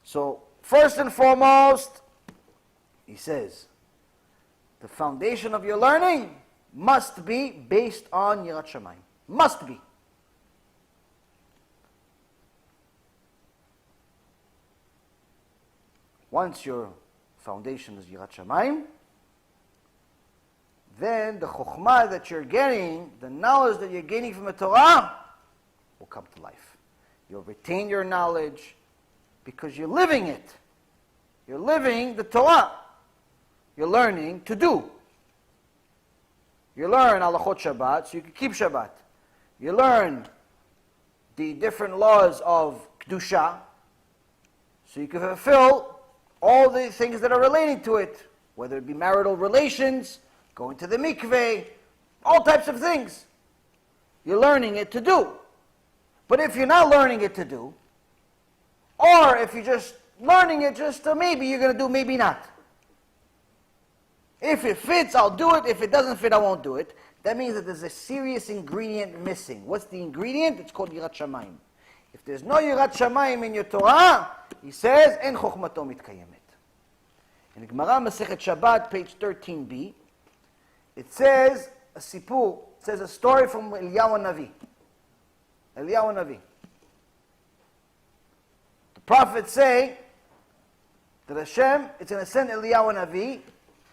So, first and foremost, he says, the foundation of your learning must be based on Yirat Shamayim. Must be. Once your foundation is Yirat Shamayim, then the chokhmah that you're getting, the knowledge that you're gaining from the Torah, will come to life. You'll retain your knowledge because you're living it. You're living the Torah. You're learning to do. You learn halachot Shabbat so you can keep Shabbat. You learn the different laws of Kedusha so you can fulfill all the things that are relating to it, whether it be marital relations, going to the mikveh, all types of things. You're learning it to do. But if you're not learning it to do, or if you're just learning it just to maybe you're going to do, maybe not. If it fits, I'll do it. If it doesn't fit, I won't do it. That means that there's a serious ingredient missing. What's the ingredient? It's called Yirat Shamayim. If there's no Yirat Shamayim in your Torah, he says, En chokhmato mitkayemet. In Gemara Masechet Shabbat, page 13b, it says a sipur, it says a story from Eliyahu Navi. Eliyahu Navi. The prophets say that Hashem is going to send Eliyahu Navi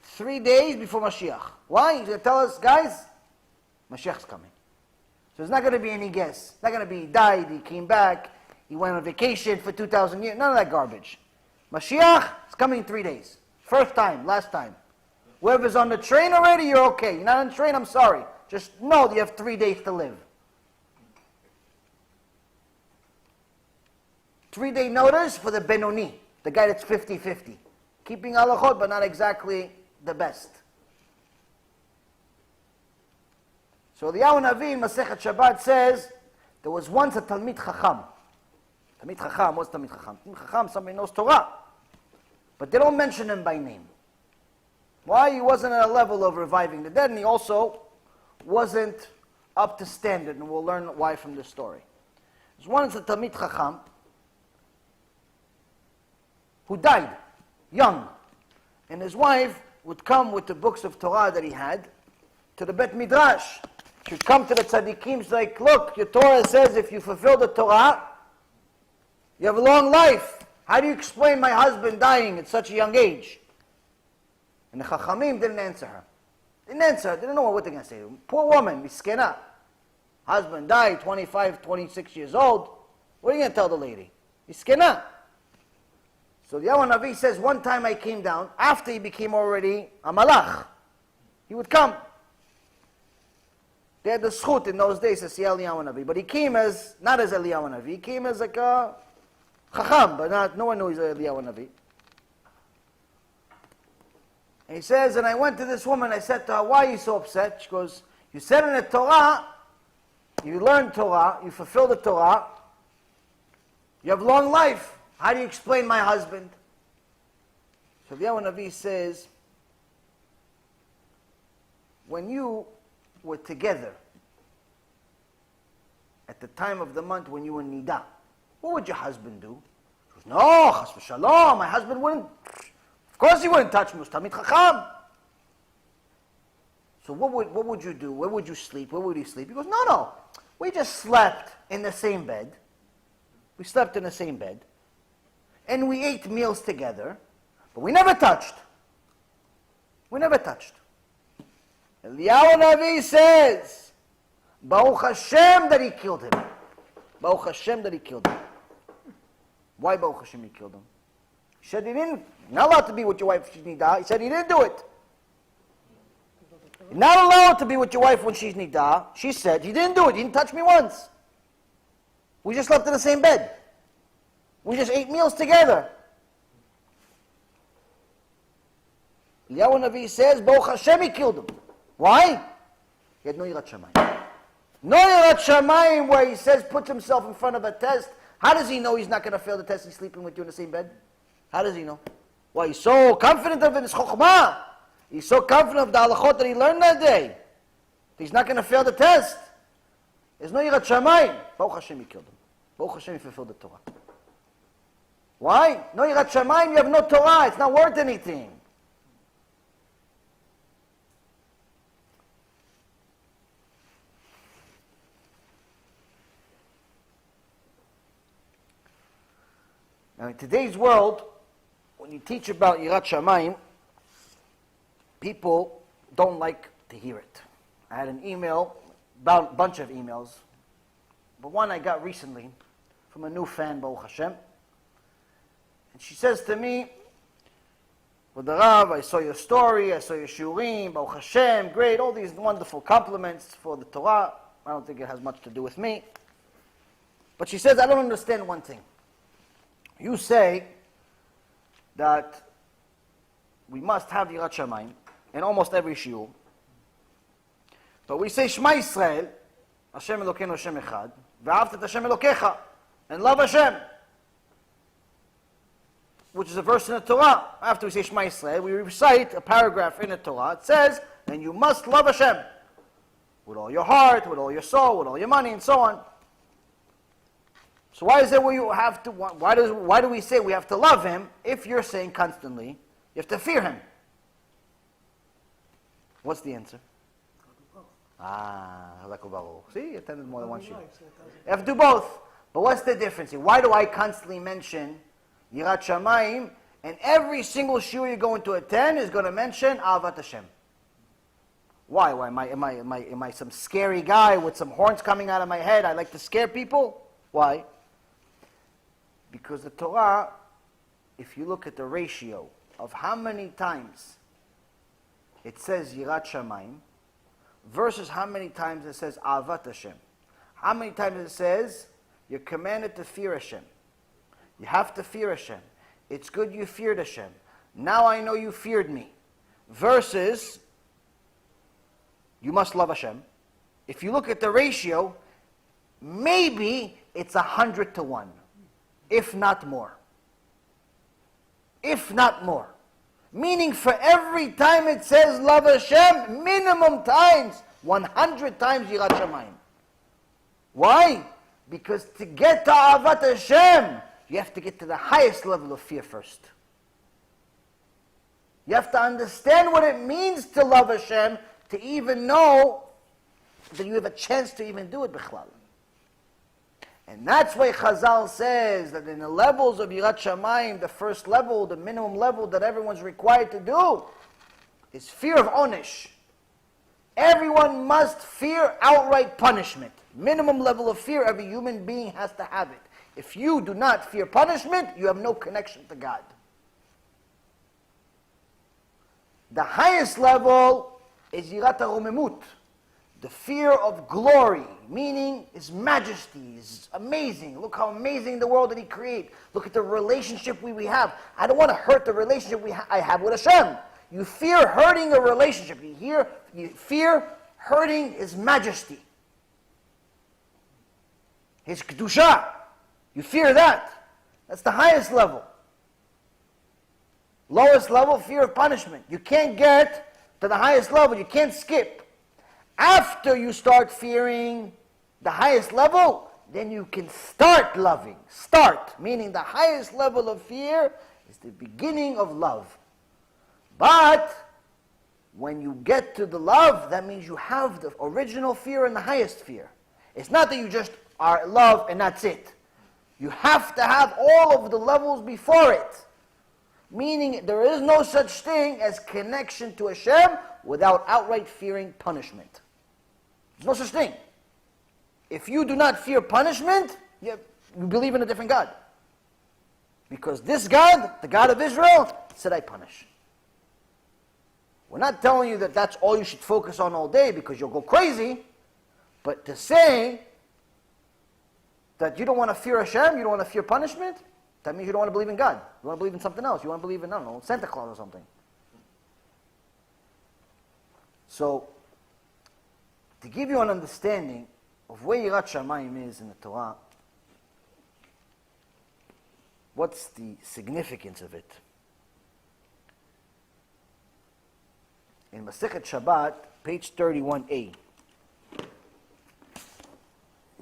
3 days before Mashiach. Why? He's going to tell us, guys, Mashiach's coming. So there's not going to be any guess. It's not going to be he died, he came back, he went on vacation for 2,000 years. None of that garbage. Mashiach is coming in 3 days. First time, last time. Whoever's on the train already, you're okay. You're not on the train, I'm sorry. Just know that you have 3 days to live. 3-day notice for the Benoni, the guy that's 50-50. Keeping halachot, but not exactly the best. So the Yaron Navi in Masechet Shabbat says, there was once a Talmid Chacham. Talmid Chacham, what's Talmid Chacham? Talmid Chacham, somebody knows Torah. But they don't mention him by name. Why? He wasn't at a level of reviving the dead, and he also wasn't up to standard, and we'll learn why from this story. There's once a Talmid Chacham who died young, and his wife would come with the books of Torah that he had to the Bet Midrash. She'd come to the tzaddikim, she's like, look, your Torah says if you fulfill the Torah, you have a long life. How do you explain my husband dying at such a young age? And the Chachamim didn't answer her. Didn't answer her, didn't know what they're going to say. Poor woman, miskena. Husband died, 25, 26 years old. What are you going to tell the lady? Miskena. So the Yaron Navi says, one time I came down, after he became already a malach. He would come. They had the schut in those days to see Yaron Navi, but he came as, not as Yaron Navi, he came as like a chacham, but no one knew he's Yaron Navi. And he says, and I went to this woman, I said to her, why are you so upset? She goes, you said in the Torah, you learn Torah, you fulfill the Torah, you have long life. How do you explain my husband? So the Yaron Navi says, when you were together at the time of the month when you were nida, what would your husband do? She goes, no, chas v'shalom, my husband wouldn't. Of course he wouldn't touch me. Talmid Chacham. So what would you do? Where would you sleep? Where would he sleep? He goes, no. We just slept in the same bed. We slept in the same bed. And we ate meals together. But we never touched. We never touched. Eliyahu Navi says, Baruch Hashem that he killed him. Baruch Hashem that he killed him. Why Baruch Hashem he killed him? He said he didn't, not allowed to be with your wife when she's nida. He said he didn't do it. You're not allowed to be with your wife when she's nida. She said he didn't do it. He didn't touch me once. We just slept in the same bed. We just ate meals together. Yaron Navi says, Baruch Hashem he killed him. Why? He had no Yirat Shamayim. No Yirat Shamayim where he says, puts himself in front of a test. How does he know he's not going to fail the test? He's sleeping with you in the same bed. How does he know? Why, he's so confident of it, his chokhmah. He's so confident of the halachot that he learned that day. He's not going to fail the test. There's no Yirat Shamayim. Baruch Hashem he killed him. Baruch Hashem he fulfilled the Torah. Why? No Yirat Shamayim, you have no Torah. It's not worth anything. Now, in today's world, when you teach about Yirat Shamayim, people don't like to hear it. I had an email, about a bunch of emails, but one I got recently from a new fan, Baruch Hashem. And she says to me, "With the Rav, I saw your story, I saw your shiurim, Baruch Hashem, great, all these wonderful compliments for the Torah. I don't think it has much to do with me." But she says, "I don't understand one thing. You say that we must have Yirat Shamayim in almost every shiur, but we say Shema Yisrael, Hashem Elokeinu Hashem Echad, Ve'ahavta et Hashem Elokecha, and love Hashem, which is a verse in the Torah. After we say Shema Yisrael, we recite a paragraph in the Torah. It says, and you must love Hashem with all your heart, with all your soul, with all your money, and so on. So why is it where you have to? Why do we say we have to love Him if you're saying constantly you have to fear Him? What's the answer? See, you attended more than one shiur. You have to do both. But what's the difference here? Why do I constantly mention Yirat Shamayim, and every single shiur you're going to attend is going to mention Ahavat Hashem? Why? Am I some scary guy with some horns coming out of my head? I like to scare people? Why? Because the Torah, if you look at the ratio of how many times it says Yirat Shamayim versus how many times it says Ahavat Hashem, how many times it says you're commanded to fear Hashem. You have to fear Hashem. It's good you feared Hashem. Now I know you feared me. Versus you must love Hashem. If you look at the ratio, maybe it's 100 to 1, if not more. If not more. Meaning for every time it says love Hashem, minimum times, 100 times Yirat Shamayim. Why? Because to get to Ahavat Hashem, you have to get to the highest level of fear first. You have to understand what it means to love Hashem to even know that you have a chance to even do it bichlal. And that's why Chazal says that in the levels of Yirat Shamayim, the first level, the minimum level that everyone's required to do is fear of Onish. Everyone must fear outright punishment. Minimum level of fear every human being has to have it. If you do not fear punishment, you have no connection to God. The highest level is Yirat HaRomemut, the fear of glory, meaning His majesty is amazing. Look how amazing the world that He created. Look at the relationship we have. I don't want to hurt the relationship I have with Hashem. You fear hurting a relationship. You fear hurting His majesty, His kedusha. You fear that. That's the highest level. Lowest level, fear of punishment. You can't get to the highest level. You can't skip. After you start fearing the highest level, then you can start loving. Start, meaning the highest level of fear is the beginning of love. But when you get to the love, that means you have the original fear and the highest fear. It's not that you just are love and that's it. You have to have all of the levels before it. Meaning there is no such thing as connection to Hashem without outright fearing punishment. There's no such thing. If you do not fear punishment, you believe in a different God. Because this God, the God of Israel, said, I punish. We're not telling you that that's all you should focus on all day because you'll go crazy. But to say that you don't want to fear Hashem, you don't want to fear punishment, that means you don't want to believe in God. You want to believe in something else. You want to believe in, I don't know, Santa Claus or something. So, to give you an understanding of where Yirat Shamayim is in the Torah, what's the significance of it? In Masechet Shabbat, page 31a, it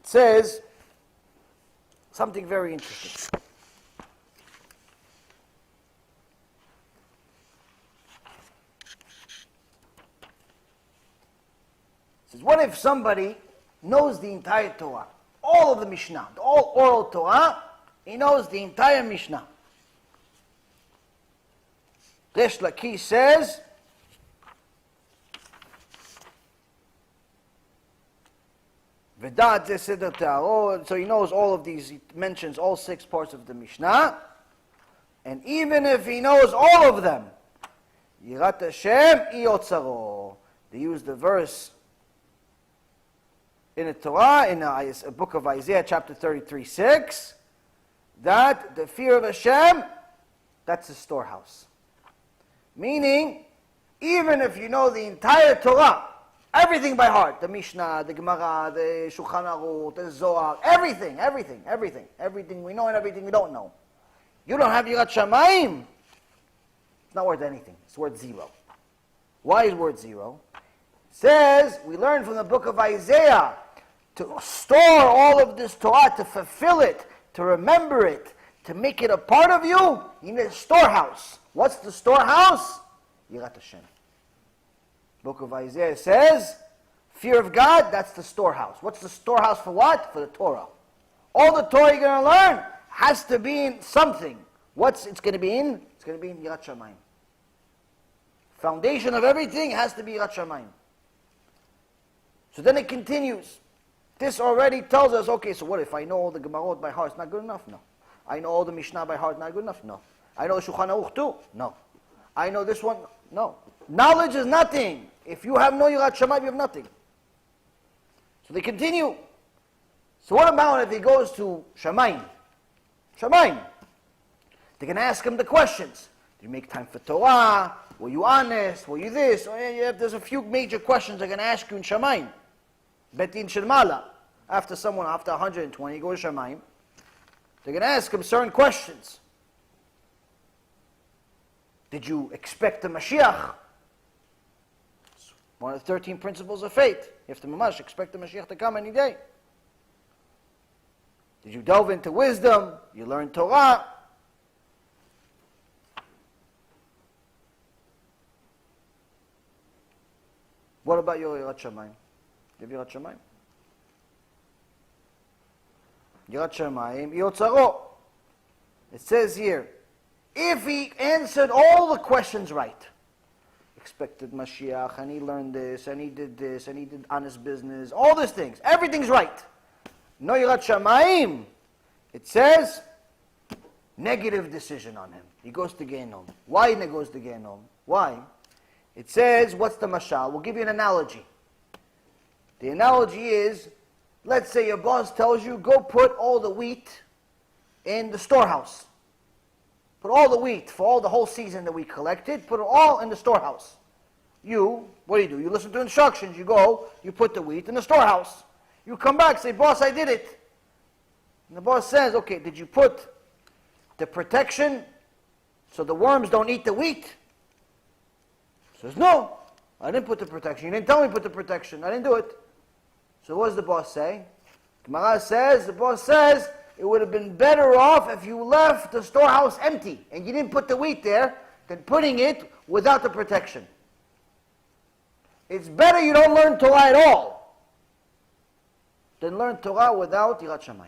says something very interesting. says, what if somebody knows the entire Torah, all of the Mishnah, all oral Torah, he knows the entire Mishnah. Resh Lakish says, so he knows all of these, he mentions all 6 parts of the Mishnah, and even if he knows all of them, Yirat Hashem iyotzaro. They use the verse in the Torah, in the book of Isaiah, chapter 33:6, that the fear of Hashem, that's the storehouse. Meaning, even if you know the entire Torah, everything by heart, the Mishnah, the Gemara, the Shulchan Aruch, the Zohar, everything we know and everything we don't know, you don't have Yirat Shamayim, it's not worth anything. It's worth 0. Why is it worth 0? It says, we learn from the book of Isaiah, to store all of this Torah, to fulfill it, to remember it, to make it a part of you, you need a storehouse. What's the storehouse? Yirat Hashem. Book of Isaiah says, fear of God, that's the storehouse. What's the storehouse for what? For the Torah. All the Torah you're going to learn has to be in something. What's it's going to be in? It's going to be in Yirat Shamayim. Foundation of everything has to be Yirat Shamayim. So then it continues. This already tells us, okay, so what if I know all the Gemarot by heart? It's not good enough? No. I know all the Mishnah by heart, not good enough? No. I know the Shulchan Aruch too? No. I know this one? No. Knowledge is nothing. If you have no Yirat Shamayim, you have nothing. So they continue. So what about if he goes to Shamayim? Shamayim. They're going to ask him the questions. Did you make time for Torah? Were you honest? Were you this? There's a few major questions they're going to ask you in Shamayim. Betin Shilmala. After 120, you go to Shamayim. They're going to ask him certain questions. Did you expect the Mashiach? It's one of the 13 principles of faith. You have to mamash expect the Mashiach to come any day. Did you delve into wisdom? You learn Torah? What about your Yirat Shamayim? Do you have Yirat Shamayim? Yirat Shamayim, Yotzaro. It says here, if he answered all the questions right, expected Mashiach, and he learned this, and he did this, and he did honest business, all these things, everything's right. No Yirat Shamayim. It says, negative decision on him. He goes to GEHINNOM. Why he goes to GEHINNOM? Why? It says, what's the mashal? We'll give you an analogy. The analogy is, let's say your boss tells you, go put all the wheat in the storehouse. Put all the wheat for all the whole season that we collected, put it all in the storehouse. What do? You listen to instructions. You go, you put the wheat in the storehouse. You come back, say, boss, I did it. And the boss says, okay, did you put the protection so the worms don't eat the wheat? Says, no, I didn't put the protection. You didn't tell me to put the protection. I didn't do it. So what does the boss say? Gemara says, the boss says, it would have been better off if you left the storehouse empty and you didn't put the wheat there than putting it without the protection. It's better you don't learn Torah at all than learn Torah without Yirat Shamayim.